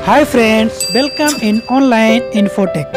Hi friends, welcome in online Infotech.